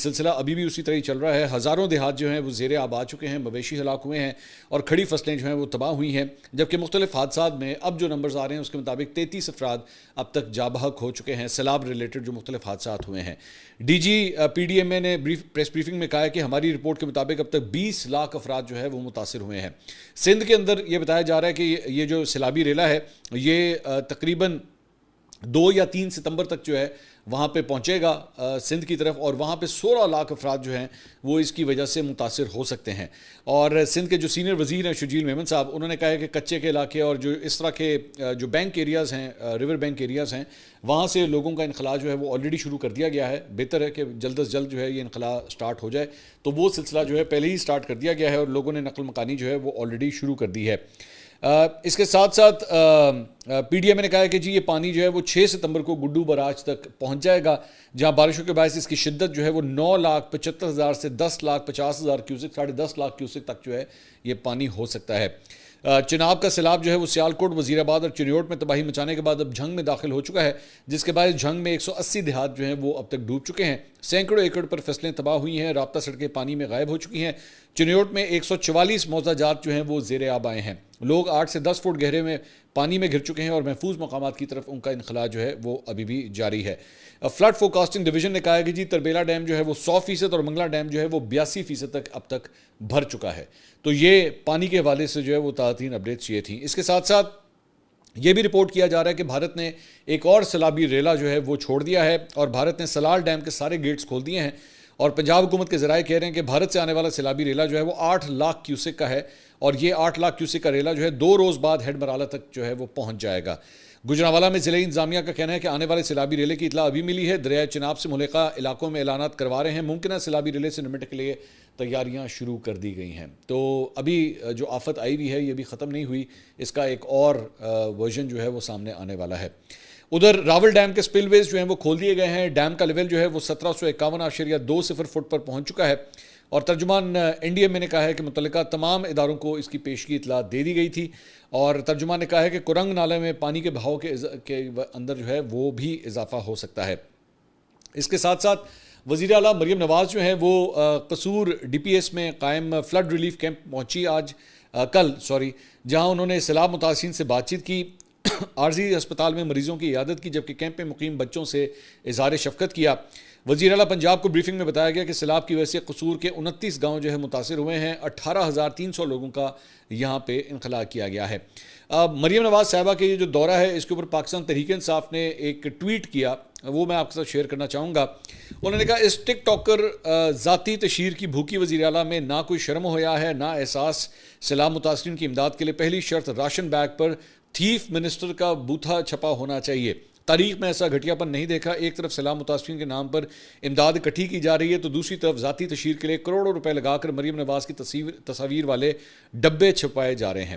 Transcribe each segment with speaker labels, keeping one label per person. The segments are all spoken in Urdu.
Speaker 1: سلسلہ ابھی بھی اسی طرح ہی چل رہا ہے. ہزاروں دیہات جو ہیں وہ زیر آب آ چکے ہیں, مویشی ہلاک ہوئے ہیں اور کھڑی فصلیں جو ہیں وہ تباہ ہوئی ہیں, جبکہ مختلف حادثات میں اب جو نمبرز آ رہے ہیں اس کے مطابق 33 افراد اب تک جاں بحق ہو چکے ہیں سیلاب ریلیٹڈ جو مختلف حادثات ہوئے ہیں. D G P D M A نے پریس بریفنگ میں کہا ہے کہ ہماری رپورٹ کے مطابق اب تک 20 لاکھ افراد جو ہے وہ متاثر ہوئے ہیں. سندھ کے اندر یہ بتایا جا رہا ہے کہ یہ جو سیلابی ریلا ہے یہ تقریباً 2 یا 3 ستمبر تک جو ہے وہاں پہ پہنچے گا سندھ کی طرف, اور وہاں پہ 16 لاکھ افراد جو ہیں وہ اس کی وجہ سے متاثر ہو سکتے ہیں. اور سندھ کے جو سینئر وزیر ہیں شجیل میمن صاحب, انہوں نے کہا ہے کہ کچے کے علاقے اور جو اس طرح کے جو بینک ایریاز ہیں, ریور بینک ایریاز ہیں, وہاں سے لوگوں کا انخلاء جو ہے وہ آلریڈی شروع کر دیا گیا ہے. بہتر ہے کہ جلد از جلد جو ہے یہ انخلاء سٹارٹ ہو جائے, تو وہ سلسلہ جو ہے پہلے ہی سٹارٹ کر دیا گیا ہے اور لوگوں نے نقل مکانی جو ہے وہ آلریڈی شروع کر دی ہے. اس کے ساتھ ساتھ پی ڈی ایم نے کہا ہے کہ جی یہ پانی جو ہے وہ 6 ستمبر کو گڈو براج تک پہنچ جائے گا, جہاں بارشوں کے باعث اس کی شدت جو ہے وہ 9,75,000 سے 10,50,000 کیوسک 10.5 لاکھ کیوسک تک جو ہے یہ پانی ہو سکتا ہے. چناب کا سیلاب جو ہے وہ سیالکوٹ, وزیر آباد اور چنیوٹ میں تباہی مچانے کے بعد اب جھنگ میں داخل ہو چکا ہے, جس کے باعث جھنگ میں 180 دیہات جو ہیں وہ اب تک ڈوب چکے ہیں. سینکڑوں ایکڑ پر فصلیں تباہ ہوئی ہیں, رابطہ سڑکیں پانی میں غائب ہو چکی ہیں. چنیوٹ میں 144 موضع جات جو ہیں وہ زیر آب آئے ہیں. لوگ 8 سے 10 فٹ گہرے میں پانی میں گر چکے ہیں اور محفوظ مقامات کی طرف ان کا انخلاء جو ہے وہ ابھی بھی جاری ہے. فلڈ فورکاسٹنگ ڈویژن نے کہا ہے کہ جی تربیلا ڈیم جو ہے وہ 100% اور منگلا ڈیم جو ہے وہ 82% تک اب تک بھر چکا ہے. تو یہ پانی کے حوالے سے جو ہے وہ تازہ اپڈیٹس یہ تھیں. اس کے ساتھ ساتھ یہ بھی رپورٹ کیا جا رہا ہے کہ بھارت نے ایک اور سیلابی ریلا جو ہے وہ چھوڑ دیا ہے, اور بھارت نے سلال ڈیم کے سارے گیٹس کھول دیے ہیں, اور پنجاب حکومت کے ذرائع کہہ رہے ہیں کہ بھارت سے آنے والا سیلابی ریلا جو ہے وہ 8 لاکھ کیوسک کا ہے, اور یہ 8 لاکھ کیوسک کا ریلا جو ہے 2 روز بعد ہیڈ مرالہ تک جو ہے وہ پہنچ جائے گا. گجرانوالہ میں ضلعی انتظامیہ کا کہنا ہے کہ آنے والے سیلابی ریلے کی اطلاع ابھی ملی ہے. دریائے چناب سے ملحقہ علاقوں میں اعلانات کروا رہے ہیں. ممکنہ سیلابی ریلے سے نمٹنے کے لیے تیاریاں شروع کر دی گئی ہیں. تو ابھی جو آفت آئی ہوئی ہے یہ بھی ختم نہیں ہوئی, اس کا ایک اور ورژن جو ہے وہ سامنے آنے والا ہے. ادھر راول ڈیم کے سپل ویز جو ہیں وہ کھول دیے گئے ہیں. ڈیم کا لیول جو ہے وہ 1751.20 فٹ پر پہنچ چکا ہے, اور ترجمان این ڈی ایم اے نے کہا ہے کہ متعلقہ تمام اداروں کو اس کی پیشگی اطلاع دے دی گئی تھی, اور ترجمان نے کہا ہے کہ کرنگ نالے میں پانی کے بہاؤ کے اندر جو ہے وہ بھی اضافہ ہو سکتا ہے. اس کے ساتھ ساتھ وزیر اعلیٰ مریم نواز جو ہیں وہ قصور ڈی پی ایس میں قائم فلڈ ریلیف کیمپ پہنچی کل جہاں انہوں نے سیلاب متاثرین سے بات چیت کی, عارضی ہسپتال میں مریضوں کی عیادت کی, جبکہ کیمپ میں مقیم بچوں سے اظہار شفقت کیا. وزیر اعلیٰ پنجاب کو بریفنگ میں بتایا گیا کہ سیلاب کی وجہ سے قصور کے 29 گاؤں جو ہے متاثر ہوئے ہیں. 18,300 لوگوں کا یہاں پہ انخلاء کیا گیا ہے. مریم نواز صاحبہ کے یہ جو دورہ ہے اس کے اوپر پاکستان تحریک انصاف نے ایک ٹویٹ کیا, وہ میں آپ کے ساتھ شیئر کرنا چاہوں گا. انہوں نے کہا اس ٹک ٹاکر ذاتی تشہیر کی بھوکی وزیر اعلیٰ میں نہ کوئی شرم ہویا ہے نہ احساس. سیلاب متاثرین کی امداد کے لیے پہلی شرط راشن بیگ پر تھیف منسٹر کا بوتھا چھپا ہونا چاہیے. تاریخ میں ایسا گھٹیا پن نہیں دیکھا. ایک طرف سیلاب متاثرین کے نام پر امداد اکٹھی کی جا رہی ہے, تو دوسری طرف ذاتی تشہیر کے لیے کروڑوں روپے لگا کر مریم نواز کی تصاویر والے ڈبے چھپائے جا رہے ہیں.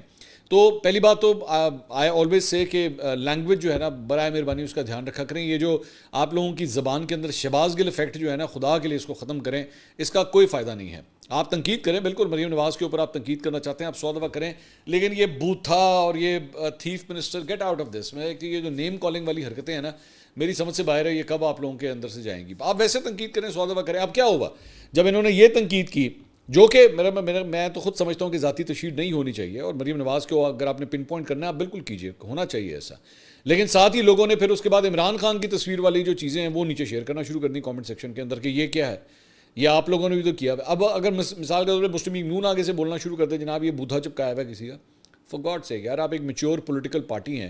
Speaker 1: تو پہلی بات تو آئی آلویز سے کہ لینگویج جو ہے نا برائے مہربانی اس کا دھیان رکھا کریں. یہ جو آپ لوگوں کی زبان کے اندر شہباز گل افیکٹ جو ہے نا, خدا کے لیے اس کو ختم کریں, اس کا کوئی فائدہ نہیں ہے. آپ تنقید کریں, بالکل مریم نواز کے اوپر آپ تنقید کرنا چاہتے ہیں, آپ 100 دفعہ کریں, لیکن یہ بوتھا اور یہ thief minister get out of this. میں یہ جو نیم کالنگ والی حرکتیں ہیں نا, میری سمجھ سے باہر ہے, یہ کب آپ لوگوں کے اندر سے جائیں گی. آپ ویسے تنقید کریں, 100 دفعہ کریں. اب کیا ہوگا جب انہوں نے یہ تنقید کی, جو کہ میں تو خود سمجھتا ہوں کہ ذاتی تشہیر نہیں ہونی چاہیے, اور مریم نواز کو اگر آپ نے پن پوائنٹ کرنا ہے آپ بالکل کیجئے, ہونا چاہیے ایسا. لیکن ساتھ ہی لوگوں نے پھر اس کے بعد عمران خان کی تصویر والی جو چیزیں ہیں وہ نیچے شیئر کرنا شروع کر دی کامنٹ سیکشن کے اندر کہ یہ کیا ہے, یہ آپ لوگوں نے بھی تو کیا. اب اگر مثال کے طور پہ مسلم نون آگے سے بولنا شروع کر دے جناب یہ بوتھا چپکایا ہوا ہے کسی کا, فار گاڈ سیک یار, آپ ایک میچور پولیٹیکل پارٹی ہیں,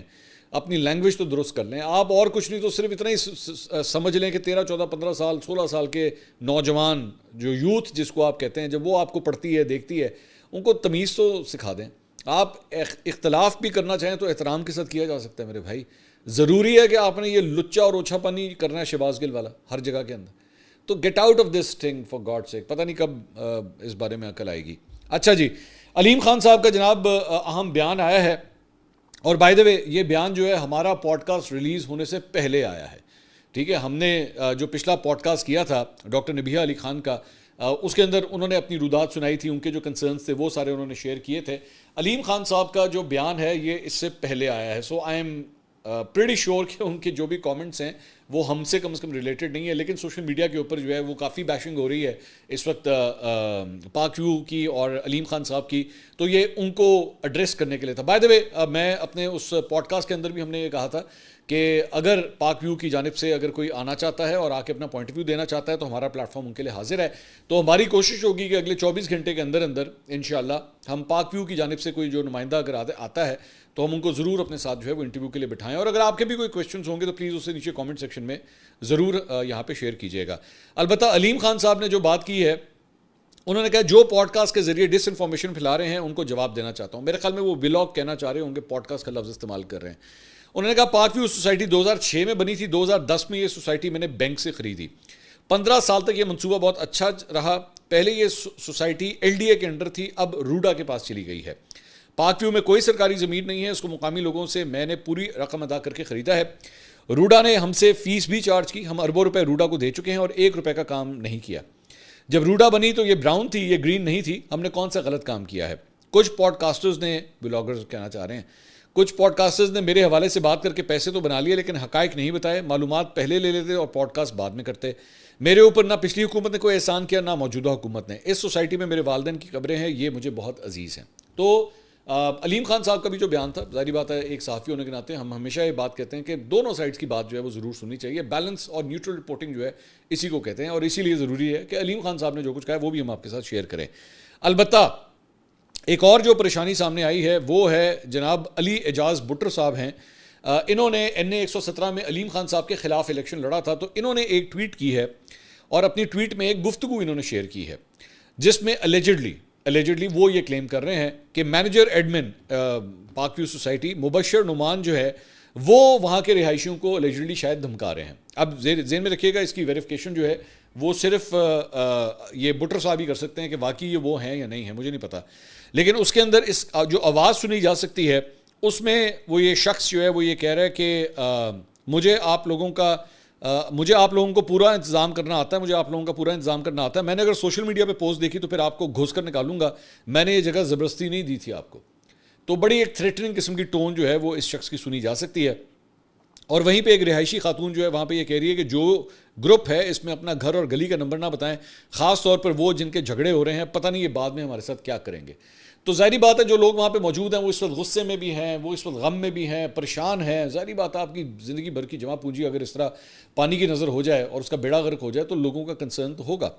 Speaker 1: اپنی لینگویج تو درست کر لیں. آپ اور کچھ نہیں تو صرف اتنا ہی سمجھ لیں کہ 13, 14, 15 سال 16 سال کے نوجوان جو یوتھ جس کو آپ کہتے ہیں, جب وہ آپ کو پڑھتی ہے دیکھتی ہے, ان کو تمیز تو سکھا دیں. آپ اختلاف بھی کرنا چاہیں تو احترام کے ساتھ کیا جا سکتا ہے میرے بھائی. ضروری ہے کہ آپ نے یہ لچا اور اوچھا پانی کرنا ہے شہباز گل والا ہر جگہ کے اندر. تو get out of this thing for God sake. پتہ نہیں کب اس بارے میں عقل آئے گی. اچھا جی, علیم خان صاحب کا جناب اہم بیان آیا ہے, اور بائی دا وے یہ بیان جو ہے ہمارا پوڈ کاسٹ ریلیز ہونے سے پہلے آیا ہے. ٹھیک ہے, ہم نے جو پچھلا پوڈ کاسٹ کیا تھا ڈاکٹر نبیہ علی خان کا, اس کے اندر انہوں نے اپنی رودات سنائی تھی, ان کے جو کنسرنز تھے وہ سارے انہوں نے شیئر کیے تھے. علیم خان صاحب کا جو بیان ہے یہ اس سے پہلے آیا ہے. سو آئی ایم پریٹی شیور کہ ان کے جو بھی کامنٹس ہیں وہ ہم سے کم از کم ریلیٹڈ نہیں ہے، لیکن سوشل میڈیا کے اوپر جو ہے وہ کافی بیشنگ ہو رہی ہے اس وقت پاک ویو کی اور علیم خان صاحب کی، تو یہ ان کو ایڈریس کرنے کے لیے تھا. بائی دا وے میں اپنے اس پوڈ کاسٹ کے اندر بھی ہم نے یہ کہا تھا کہ اگر پاک ویو کی جانب سے اگر کوئی آنا چاہتا ہے اور آ کے اپنا پوائنٹ آف ویو دینا چاہتا ہے تو ہمارا پلیٹ فارم ان کے لیے حاضر ہے. تو ہماری کوشش ہوگی کہ اگلے 24 گھنٹے کے اندر اندر انشاءاللہ ہم پاک ویو کی جانب سے کوئی جو نمائندہ اگر آتا ہے تو ہم ان کو ضرور اپنے ساتھ جو ہے وہ انٹرویو کے لیے بٹھائیں. اور اگر آپ کے بھی کوئی کویشچنز ہوں گے تو پلیز اسے نیچے کامنٹ سیکشن میں ضرور یہاں پہ شیئر کیجیے گا. البتہ علیم خان صاحب نے جو بات کی ہے، انہوں نے کہا جو پوڈ کاسٹ کے ذریعے ڈس انفارمیشن پھیلا رہے ہیں ان کو جواب دینا چاہتا ہوں. میرے خیال میں وہ ولاگ کہنا چاہ رہے ہوں گے، پوڈ کاسٹ کا لفظ استعمال کر رہے ہیں. انہوں نے کہا پاک ویو سوسائٹی 2006 میں بنی تھی، 2010 میں یہ سوسائٹی میں نے بینک سے خریدی. 15 سال تک یہ منصوبہ بہت اچھا رہا. پہلے یہ سوسائٹی ایل ڈی اے کے انڈر تھی، اب روڈا کے پاس چلی گئی ہے. پاک ویو میں کوئی سرکاری زمین نہیں ہے، اس کو مقامی لوگوں سے میں نے پوری رقم ادا کر کے خریدا ہے. روڈا نے ہم سے فیس بھی چارج کی، ہم اربوں روپے روڈا کو دے چکے ہیں اور 1 روپے کا کام نہیں کیا. جب روڈا بنی تو یہ براؤن تھی، یہ گرین نہیں تھی. ہم نے کون سا غلط کام کیا ہے؟ کچھ پوڈ کاسٹرز نے، بلاگرز کہنا چاہ رہے ہیں، کچھ پوڈ کاسٹرز نے میرے حوالے سے بات کر کے پیسے تو بنا لیے لیکن حقائق نہیں بتائے، معلومات پہلے لے لیتے اور پوڈ کاسٹ بعد میں کرتے. میرے اوپر نہ پچھلی حکومت نے کوئی احسان کیا نہ موجودہ حکومت نے. اس سوسائٹی میں میرے والدین کی قبریں ہیں، یہ مجھے بہت عزیز ہیں. تو علیم خان صاحب کا بھی جو بیان تھا، ظاہری بات ہے ایک صحافی ہونے کے ناطے ہم ہمیشہ یہ بات کہتے ہیں کہ دونوں سائڈز کی بات جو ہے وہ ضرور سننی چاہیے. بیلنس اور نیوٹرل رپورٹنگ جو ہے اسی کو کہتے ہیں، اور اسی لیے ضروری ہے کہ علیم خان صاحب نے جو کچھ کہا ہے وہ بھی ہم آپ کے ساتھ شیئر کریں. البتہ ایک اور جو پریشانی سامنے آئی ہے وہ ہے جناب علی اعجاز بٹر صاحب ہیں. انہوں نے NA 117 میں علیم خان صاحب کے خلاف الیکشن لڑا تھا، تو انہوں نے ایک ٹویٹ کی ہے اور اپنی ٹویٹ میں ایک گفتگو انہوں نے شیئر کی ہے جس میں الیجڈلی وہ یہ کلیم کر رہے ہیں کہ مینیجر ایڈمن پاک ویو سوسائٹی مبشر نعمان جو ہے وہ وہاں کے رہائشیوں کو الیجڈلی شاید دھمکا رہے ہیں. اب ذہن میں رکھیے گا اس کی ویریفیکیشن جو ہے وہ صرف یہ بٹر صاحب ہی کر سکتے ہیں کہ واقعی یہ وہ ہیں یا نہیں ہیں، مجھے نہیں پتا. لیکن اس کے اندر اس جو آواز سنی جا سکتی ہے اس میں وہ یہ شخص جو ہے وہ یہ کہہ رہا ہے کہ مجھے آپ لوگوں کو پورا انتظام کرنا آتا ہے. میں نے اگر سوشل میڈیا پہ پوسٹ دیکھی تو پھر آپ کو گھس کر نکالوں گا، میں نے یہ جگہ زبردستی نہیں دی تھی آپ کو. تو بڑی ایک تھریٹننگ قسم کی ٹون جو ہے وہ اس شخص کی سنی جا سکتی ہے. اور وہیں پہ ایک رہائشی خاتون جو ہے وہاں پہ یہ کہہ رہی ہے کہ جو گروپ ہے اس میں اپنا گھر اور گلی کا نمبر نہ بتائیں، خاص طور پر وہ جن کے جھگڑے ہو رہے ہیں، پتہ نہیں یہ بعد میں ہمارے ساتھ کیا کریں گے. تو ظاہری بات ہے جو لوگ وہاں پہ موجود ہیں وہ اس وقت غصے میں بھی ہیں، وہ اس وقت غم میں بھی ہیں، پریشان ہیں. ظاہری بات ہے آپ کی زندگی بھر کی جمع پونجی اگر اس طرح پانی کی نظر ہو جائے اور اس کا بیڑا غرق ہو جائے تو لوگوں کا کنسرن تو ہوگا.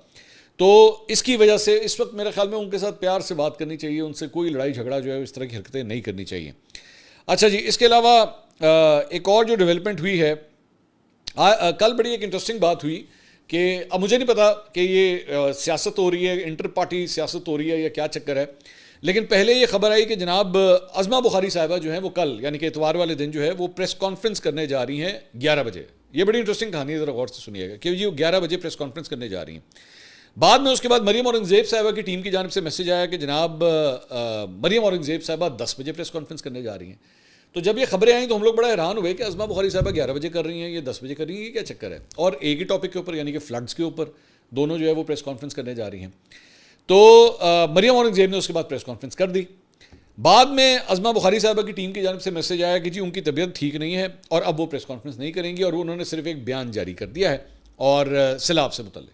Speaker 1: تو اس کی وجہ سے اس وقت میرے خیال میں ان کے ساتھ پیار سے بات کرنی چاہیے، ان سے کوئی لڑائی جھگڑا جو ہے اس طرح کی حرکتیں نہیں کرنی چاہیے. اچھا جی، اس کے علاوہ ایک اور جو ڈیولپمنٹ ہوئی ہے، کل بڑی ایک انٹرسٹنگ بات ہوئی کہ اب مجھے نہیں پتا کہ یہ سیاست ہو رہی ہے، انٹر پارٹی سیاست ہو رہی ہے یا کیا چکر ہے، لیکن پہلے یہ خبر آئی کہ جناب عظمہ بخاری صاحبہ جو ہیں وہ کل یعنی کہ اتوار والے دن جو ہے وہ پریس کانفرنس کرنے جا رہی ہیں 11 بجے. یہ بڑی انٹرسٹنگ کہانی ہے، ذرا غور سے سنیے گا کہ یہ 11 بجے پریس کانفرنس کرنے جا رہی ہیں. بعد میں اس کے بعد مریم اورنگزیب صاحبہ کی ٹیم کی جانب سے میسج آیا کہ جناب مریم اورنگزیب صاحبہ 10 بجے پریس کانفرنس کرنے جا رہی ہیں. تو جب یہ خبریں آئیں تو ہم لوگ بڑا حیران ہوئے کہ عظمہ بخاری صاحبہ 11 بجے کر رہی ہیں، یہ 10 بجے کر رہی ہیں، یہ کیا چکر ہے؟ اور ایک ہی ٹاپک کے اوپر یعنی کہ فلڈز کے اوپر دونوں جو ہے وہ پریس کانفرنس کرنے جا رہی ہیں. تو مریم اورنگزیب نے اس کے بعد پریس کانفرنس کر دی. بعد میں عظمہ بخاری صاحبہ کی ٹیم کی جانب سے میسج آیا کہ جی ان کی طبیعت ٹھیک نہیں ہے اور اب وہ پریس کانفرنس نہیں کریں گی، اور انہوں نے صرف ایک بیان جاری کر دیا ہے اور سیلاب سے متعلق.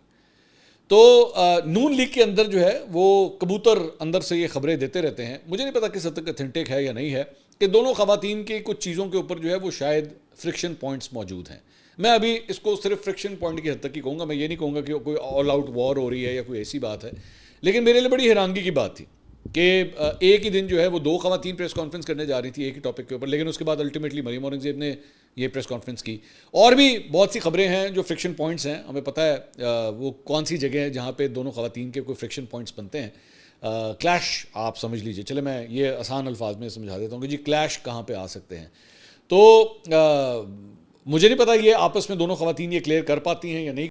Speaker 1: تو نون لیگ کے اندر جو ہے وہ کبوتر اندر سے یہ خبریں دیتے رہتے ہیں، مجھے نہیں پتا کس حد تک اتھینٹک ہے یا نہیں ہے، کہ دونوں خواتین کی کچھ چیزوں کے اوپر جو ہے وہ شاید فرکشن پوائنٹس موجود ہیں. میں ابھی اس کو صرف فرکشن پوائنٹ کی حد تک ہی کہوں گا، میں یہ نہیں کہوں گا کہ کوئی آل آؤٹ وار ہو رہی ہے یا کوئی ایسی بات ہے. لیکن میرے لیے بڑی حیرانگی کی بات تھی کہ ایک ہی دن جو ہے وہ 2 خواتین پریس کانفرنس کرنے جا رہی تھی ایک ہی ٹاپک کے اوپر، لیکن اس کے بعد الٹیمیٹلی مریم اورنگزیب نے یہ پریس کانفرنس کی. اور بھی بہت سی خبریں ہیں جو فرکشن پوائنٹس ہیں، ہمیں پتہ ہے وہ کون سی جگہ ہے جہاں پہ دونوں خواتین کے کوئی فرکشن پوائنٹس بنتے ہیں. کلیش آپ سمجھ لیجئے، چلے میں یہ آسان الفاظ میں سمجھا دیتا ہوں کہ جی کلیش کہاں پہ آ سکتے ہیں. تو مجھے نہیں پتا یہ آپس میں دونوں خواتین یہ کلیئر کر پاتی ہیں یا نہیں